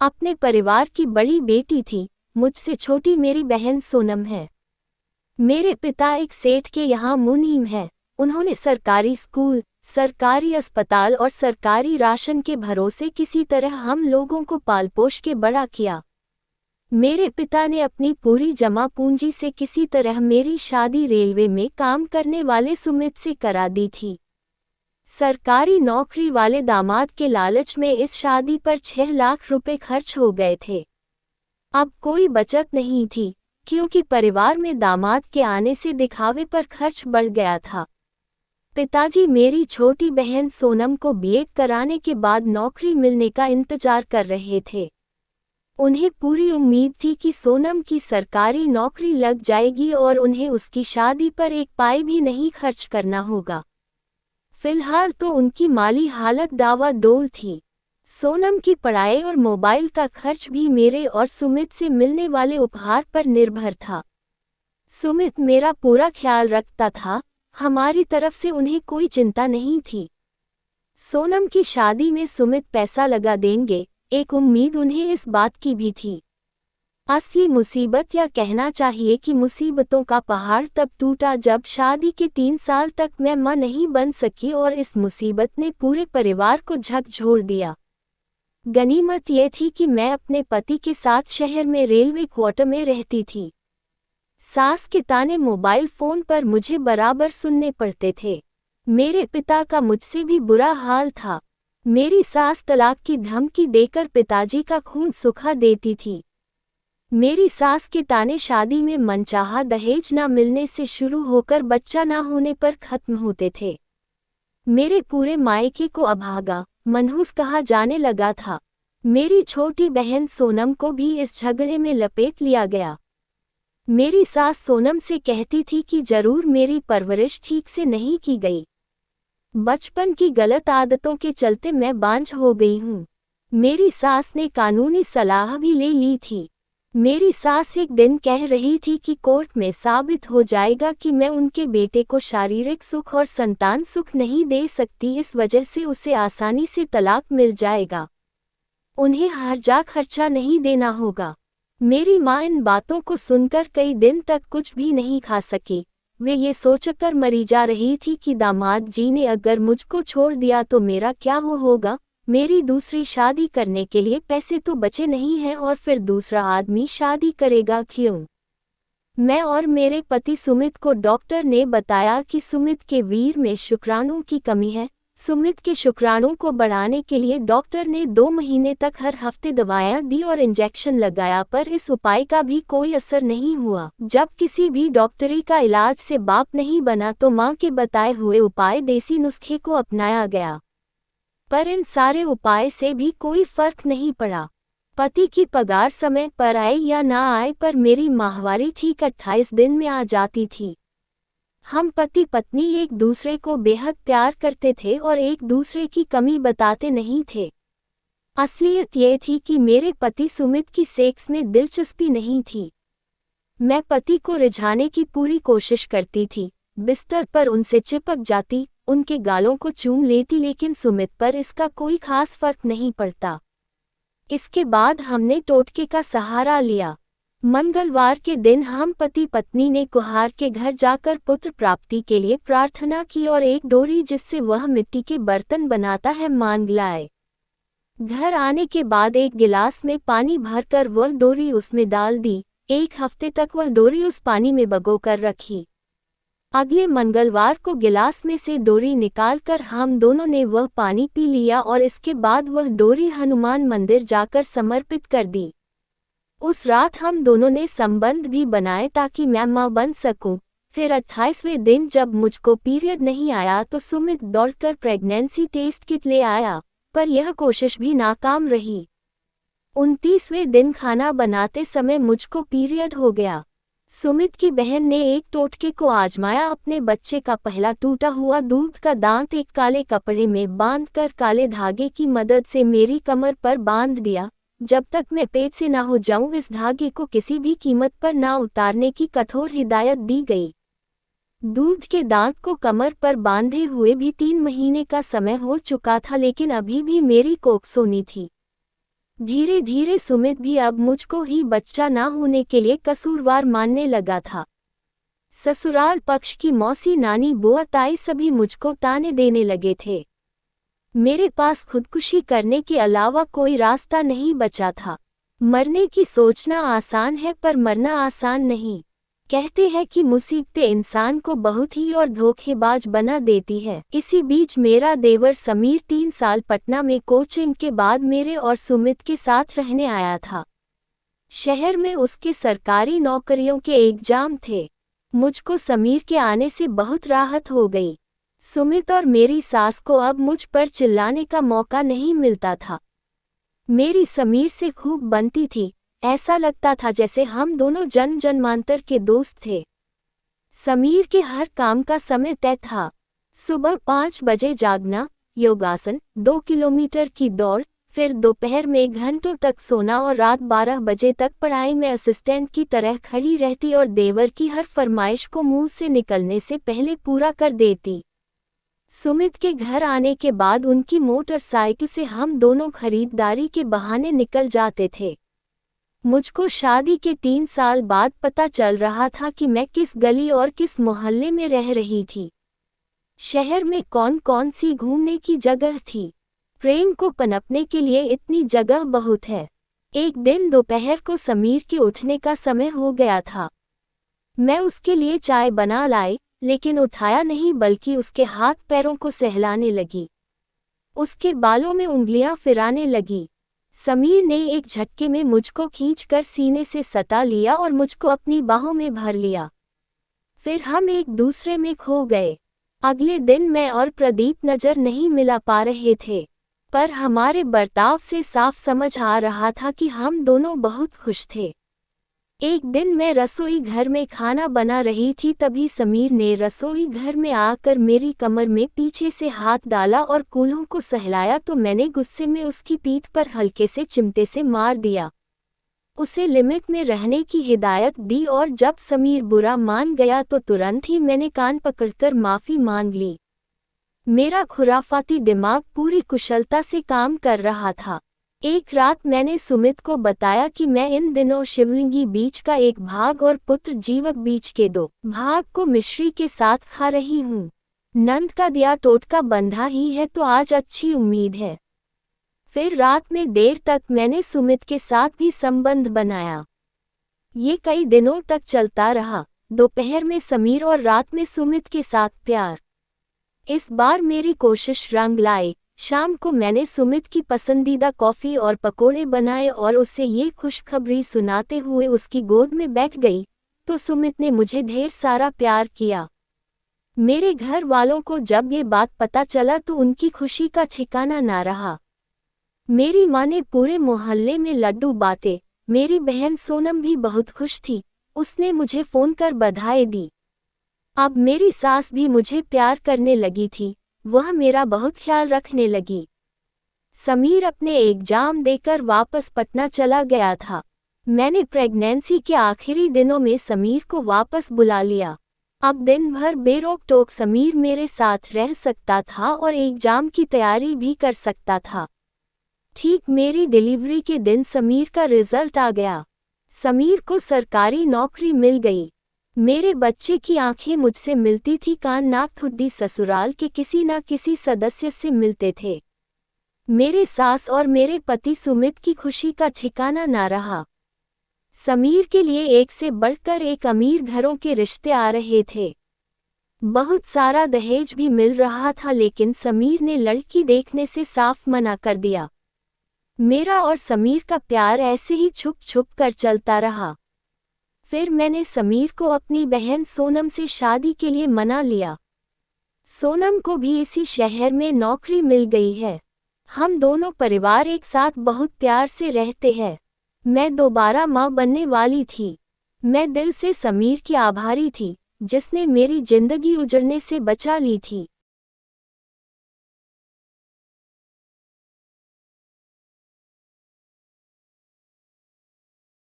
अपने परिवार की बड़ी बेटी थी। मुझसे छोटी मेरी बहन सोनम है। मेरे पिता एक सेठ के यहाँ मुनीम हैं। उन्होंने सरकारी स्कूल, सरकारी अस्पताल और सरकारी राशन के भरोसे किसी तरह हम लोगों को पाल पोष के बड़ा किया। मेरे पिता ने अपनी पूरी जमा पूंजी से किसी तरह मेरी शादी रेलवे में काम करने वाले सुमित से करा दी थी। सरकारी नौकरी वाले दामाद के लालच में इस शादी पर 6 लाख रुपए खर्च हो गए थे। अब कोई बचत नहीं थी, क्योंकि परिवार में दामाद के आने से दिखावे पर खर्च बढ़ गया था। पिताजी मेरी छोटी बहन सोनम को बीएड कराने के बाद नौकरी मिलने का इंतजार कर रहे थे। उन्हें पूरी उम्मीद थी कि सोनम की सरकारी नौकरी लग जाएगी और उन्हें उसकी शादी पर एक पाई भी नहीं खर्च करना होगा। फिलहाल तो उनकी माली हालत डावाडोल थी। सोनम की पढ़ाई और मोबाइल का खर्च भी मेरे और सुमित से मिलने वाले उपहार पर निर्भर था। सुमित मेरा पूरा ख्याल रखता था, हमारी तरफ से उन्हें कोई चिंता नहीं थी। सोनम की शादी में सुमित पैसा लगा देंगे, एक उम्मीद उन्हें इस बात की भी थी। असली मुसीबत, या कहना चाहिए कि मुसीबतों का पहाड़ तब टूटा जब शादी के 3 साल तक मैं मां नहीं बन सकी और इस मुसीबत ने पूरे परिवार को झकझोर दिया। गनीमत ये थी कि मैं अपने पति के साथ शहर में रेलवे क्वार्टर में रहती थी। सास के ताने मोबाइल फोन पर मुझे बराबर सुनने पड़ते थे। मेरे पिता का मुझसे भी बुरा हाल था। मेरी सास तलाक की धमकी देकर पिताजी का खून सुखा देती थी। मेरी सास के ताने शादी में मनचाहा दहेज न मिलने से शुरू होकर बच्चा न होने पर खत्म होते थे। मेरे पूरे मायके को अभागा, मनहूस कहा जाने लगा था। मेरी छोटी बहन सोनम को भी इस झगड़े में लपेट लिया गया। मेरी सास सोनम से कहती थी कि जरूर मेरी परवरिश ठीक से नहीं की गई। बचपन की गलत आदतों के चलते मैं बांझ हो गई हूँ। मेरी सास ने कानूनी सलाह भी ले ली थी। मेरी सास एक दिन कह रही थी कि कोर्ट में साबित हो जाएगा कि मैं उनके बेटे को शारीरिक सुख और संतान सुख नहीं दे सकती, इस वजह से उसे आसानी से तलाक मिल जाएगा। उन्हें हर्जा खर्चा नहीं देना होगा। मेरी माँ इन बातों को सुनकर कई दिन तक कुछ भी नहीं खा सकी। वे ये सोचकर मरी जा रही थी कि दामाद जी ने अगर मुझको छोड़ दिया तो मेरा क्या होगा। मेरी दूसरी शादी करने के लिए पैसे तो बचे नहीं हैं और फिर दूसरा आदमी शादी करेगा क्यों? मैं और मेरे पति सुमित को डॉक्टर ने बताया कि सुमित के वीर्य में शुक्राणु की कमी है। सुमित के शुक्राणु को बढ़ाने के लिए डॉक्टर ने 2 महीने तक हर हफ्ते दवाएं दी और इंजेक्शन लगाया, पर इस उपाय का भी कोई असर नहीं हुआ। जब किसी भी डॉक्टरी का इलाज से बाप नहीं बना तो माँ के बताए हुए उपाय देसी नुस्खे को अपनाया गया, पर इन सारे उपाय से भी कोई फर्क नहीं पड़ा। पति की पगार समय पर आए या ना आए, पर मेरी माहवारी ठीक 28 दिन में आ जाती थी। हम पति पत्नी एक दूसरे को बेहद प्यार करते थे और एक दूसरे की कमी बताते नहीं थे। असलियत ये थी कि मेरे पति सुमित की सेक्स में दिलचस्पी नहीं थी। मैं पति को रिझाने की पूरी कोशिश करती थी, बिस्तर पर उनसे चिपक जाती, उनके गालों को चूम लेती, लेकिन सुमित पर इसका कोई खास फर्क नहीं पड़ता। इसके बाद हमने टोटके का सहारा लिया। मंगलवार के दिन हम पति पत्नी ने कुहार के घर जाकर पुत्र प्राप्ति के लिए प्रार्थना की और एक डोरी जिससे वह मिट्टी के बर्तन बनाता है मांग लाए। घर आने के बाद एक गिलास में पानी भरकर वह डोरी उसमें डाल दी। 1 हफ्ते तक वह डोरी उस पानी में भिगोकर रखी। अगले मंगलवार को गिलास में से डोरी निकालकर हम दोनों ने वह पानी पी लिया और इसके बाद वह डोरी हनुमान मंदिर जाकर समर्पित कर दी। उस रात हम दोनों ने संबंध भी बनाए ताकि मैं मां बन सकूं। फिर 28वें दिन जब मुझको पीरियड नहीं आया तो सुमित दौड़कर प्रेगनेंसी टेस्ट किट ले आया, पर यह कोशिश भी नाकाम रही। 29वें दिन खाना बनाते समय मुझको पीरियड हो गया। सुमित की बहन ने एक टोटके को आजमाया। अपने बच्चे का पहला टूटा हुआ दूध का दांत एक काले कपड़े में बांधकर काले धागे की मदद से मेरी कमर पर बांध दिया। जब तक मैं पेट से ना हो जाऊं इस धागे को किसी भी कीमत पर ना उतारने की कठोर हिदायत दी गई। दूध के दांत को कमर पर बांधे हुए भी 3 महीने का समय हो चुका था, लेकिन अभी भी मेरी कोख सोनी थी। धीरे धीरे सुमित भी अब मुझको ही बच्चा ना होने के लिए कसूरवार मानने लगा था। ससुराल पक्ष की मौसी, नानी, बुआ, ताई सभी मुझको ताने देने लगे थे। मेरे पास खुदकुशी करने के अलावा कोई रास्ता नहीं बचा था। मरने की सोचना आसान है पर मरना आसान नहीं। कहते हैं कि मुसीबतें इंसान को बहुत ही और धोखेबाज बना देती है। इसी बीच मेरा देवर समीर 3 साल पटना में कोचिंग के बाद मेरे और सुमित के साथ रहने आया था। शहर में उसके सरकारी नौकरियों के एग्जाम थे। मुझको समीर के आने से बहुत राहत हो गई। सुमित और मेरी सास को अब मुझ पर चिल्लाने का मौका नहीं मिलता था। मेरी समीर से खूब बनती थी। ऐसा लगता था जैसे हम दोनों जन्म जन्मांतर के दोस्त थे। समीर के हर काम का समय तय था। सुबह 5 बजे जागना, योगासन, 2 किलोमीटर की दौड़, फिर दोपहर में घंटों तक सोना और रात 12 बजे तक पढ़ाई में असिस्टेंट की तरह खड़ी रहती और देवर की हर फरमाइश को मुंह से निकलने से पहले पूरा कर देती। सुमित के घर आने के बाद उनकी मोटरसाइकिल से हम दोनों खरीदारी के बहाने निकल जाते थे। मुझको शादी के 3 साल बाद पता चल रहा था कि मैं किस गली और किस मोहल्ले में रह रही थी। शहर में कौन कौन सी घूमने की जगह थी। प्रेम को पनपने के लिए इतनी जगह बहुत है। एक दिन दोपहर को समीर के उठने का समय हो गया था। मैं उसके लिए चाय बना लाई, लेकिन उठाया नहीं बल्कि उसके हाथ पैरों को सहलाने लगी। उसके बालों में उंगलियां फिराने लगी। समीर ने एक झटके में मुझको खींचकर सीने से सटा लिया और मुझको अपनी बाहों में भर लिया। फिर हम एक दूसरे में खो गए। अगले दिन मैं और प्रदीप नजर नहीं मिला पा रहे थे, पर हमारे बर्ताव से साफ समझ आ रहा था कि हम दोनों बहुत खुश थे। एक दिन मैं रसोई घर में खाना बना रही थी, तभी समीर ने रसोई घर में आकर मेरी कमर में पीछे से हाथ डाला और कूल्हों को सहलाया तो मैंने गुस्से में उसकी पीठ पर हल्के से चिमटे से मार दिया। उसे लिमिट में रहने की हिदायत दी और जब समीर बुरा मान गया तो तुरंत ही मैंने कान पकड़कर माफ़ी मांग ली। मेरा खुराफाती दिमाग पूरी कुशलता से काम कर रहा था। एक रात मैंने सुमित को बताया कि मैं इन दिनों शिवलिंगी बीज का एक भाग और पुत्र जीवक बीज के 2 भाग को मिश्री के साथ खा रही हूँ। नंद का दिया टोटका बंधा ही है तो आज अच्छी उम्मीद है। फिर रात में देर तक मैंने सुमित के साथ भी संबंध बनाया। ये कई दिनों तक चलता रहा। दोपहर में समीर और रात में सुमित के साथ प्यार। इस बार मेरी कोशिश रंग लाई। शाम को मैंने सुमित की पसंदीदा कॉफ़ी और पकोड़े बनाए और उसे ये खुशखबरी सुनाते हुए उसकी गोद में बैठ गई तो सुमित ने मुझे ढेर सारा प्यार किया। मेरे घर वालों को जब ये बात पता चला तो उनकी खुशी का ठिकाना ना रहा। मेरी माँ ने पूरे मोहल्ले में लड्डू बांटे। मेरी बहन सोनम भी बहुत खुश थी। उसने मुझे फ़ोन कर बधाई दी। अब मेरी सास भी मुझे प्यार करने लगी थी। वह मेरा बहुत ख्याल रखने लगी। समीर अपने एग्जाम देकर वापस पटना चला गया था। मैंने प्रेगनेंसी के आखिरी दिनों में समीर को वापस बुला लिया। अब दिन भर बेरोक टोक समीर मेरे साथ रह सकता था और एग्जाम की तैयारी भी कर सकता था। ठीक मेरी डिलीवरी के दिन समीर का रिजल्ट आ गया। समीर को सरकारी नौकरी मिल गई। मेरे बच्चे की आंखें मुझसे मिलती थी, कान नाक ठुड्डी ससुराल के किसी न किसी सदस्य से मिलते थे। मेरे सास और मेरे पति सुमित की खुशी का ठिकाना ना रहा। समीर के लिए एक से बढ़कर एक अमीर घरों के रिश्ते आ रहे थे। बहुत सारा दहेज भी मिल रहा था, लेकिन समीर ने लड़की देखने से साफ मना कर दिया। मेरा और समीर का प्यार ऐसे ही छुप छुप कर चलता रहा। फिर मैंने समीर को अपनी बहन सोनम से शादी के लिए मना लिया। सोनम को भी इसी शहर में नौकरी मिल गई है। हम दोनों परिवार एक साथ बहुत प्यार से रहते हैं। मैं दोबारा माँ बनने वाली थी। मैं दिल से समीर की आभारी थी, जिसने मेरी जिंदगी उजड़ने से बचा ली थी।